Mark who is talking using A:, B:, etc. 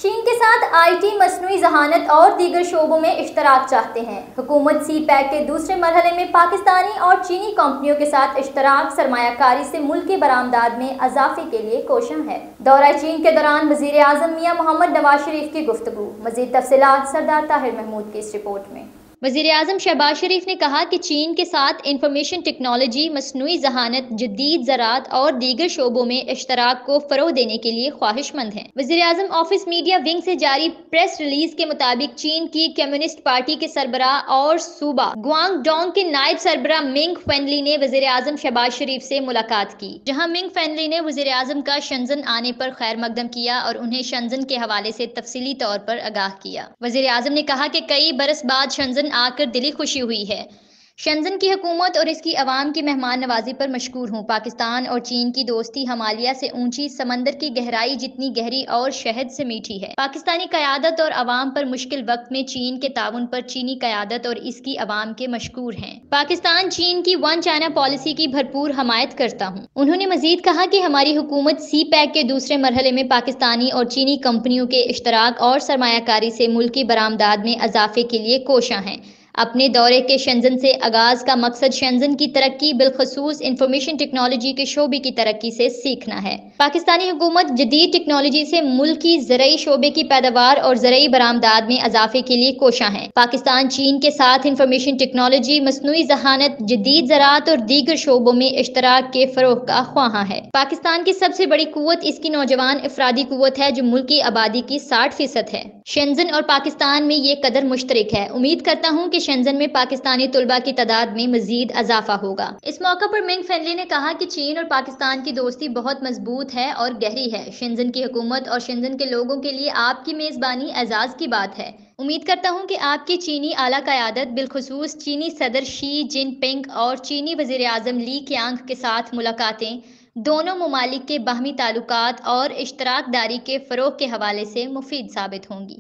A: چین کے ساتھ I T, مصنوعی ذہانت اور دیگر شعبوں میں اشتراک چاہتے ہیں۔ حکومت سی پیک کے دوسرے مرحلے میں پاکستانی اور چینی کمپنیوں کے ساتھ اشتراک سرمایہ کاری سے ملکی برآمدات میں اضافے کے لیے کوشاں ہے۔ دورہ چین کے دوران وزیر اعظم میاں محمد نواز شریف کی گفتگو۔ مزید تفصیلات سردار طاہر محمود کی اس رپورٹ میں۔ وزیر اعظم شہباز شریف نے کہا کہ چین کے ساتھ انفارمیشن ٹیکنالوجی، مصنوعی ذہانت، جدید زراعت اور دیگر شعبوں میں اشتراک کو فروغ دینے کے لیے خواہش مند ہیں۔ وزیر اعظم آفس میڈیا ونگ سے جاری پریس ریلیز کے مطابق چین کی کمیونسٹ پارٹی کے سربراہ اور صوبہ گوانگ ڈونگ کے نائب سربراہ منگ فینلی نے وزیر اعظم شہباز شریف سے ملاقات کی، جہاں منگ فینلی نے وزیر اعظم کا شنزن آنے پر خیر مقدم کیا اور انہیں شنزن کے حوالے سے تفصیلی طور پر آگاہ کیا۔ وزیر اعظم نے کہا کہ کئی برس بعد شنزن آ کر دلی خوشی ہوئی ہے۔ شنزن کی حکومت اور اس کی عوام کی مہمان نوازی پر مشکور ہوں۔ پاکستان اور چین کی دوستی ہمالیہ سے اونچی، سمندر کی گہرائی جتنی گہری اور شہد سے میٹھی ہے۔ پاکستانی قیادت اور عوام پر مشکل وقت میں چین کے تعاون پر چینی قیادت اور اس کی عوام کے مشکور ہیں۔ پاکستان چین کی ون چائنا پالیسی کی بھرپور حمایت کرتا ہوں۔ انہوں نے مزید کہا کہ ہماری حکومت سی پیک کے دوسرے مرحلے میں پاکستانی اور چینی کمپنیوں کے اشتراک اور سرمایہ کاری سے ملکی برآمدات میں اضافے کے لیے کوشاں ہیں۔ اپنے دورے کے شنزن سے آغاز کا مقصد شنزن کی ترقی، بالخصوص انفارمیشن ٹیکنالوجی کے شعبے کی ترقی سے سیکھنا ہے۔ پاکستانی حکومت جدید ٹیکنالوجی سے ملکی زرعی شعبے کی پیداوار اور زرعی برآمدات میں اضافے کے لیے کوشاں ہے۔ پاکستان چین کے ساتھ انفارمیشن ٹیکنالوجی، مصنوعی ذہانت، جدید زراعت اور دیگر شعبوں میں اشتراک کے فروغ کا خواہاں ہے۔ پاکستان کی سب سے بڑی قوت اس کی نوجوان افرادی قوت ہے، جو ملکی آبادی کی 60% ہے۔ شنزن اور پاکستان میں یہ قدر مشترک ہے۔ امید کرتا ہوں کہ شنزن میں پاکستانی طلباء کی تعداد میں مزید اضافہ ہوگا۔ اس موقع پر منگ فینلی نے کہا کہ چین اور پاکستان کی دوستی بہت مضبوط ہے اور گہری ہے۔ شنزن کی حکومت اور شنزن کے لوگوں کے لیے آپ کی میزبانی اعزاز کی بات ہے۔ امید کرتا ہوں کہ آپ کی چینی اعلیٰ قیادت، بالخصوص چینی صدر شی جن پنگ اور چینی وزیر اعظم لی کیانگ کے ساتھ ملاقاتیں دونوں ممالک کے باہمی تعلقات اور اشتراک داری کے فروغ کے حوالے سے مفید ثابت ہوں گی۔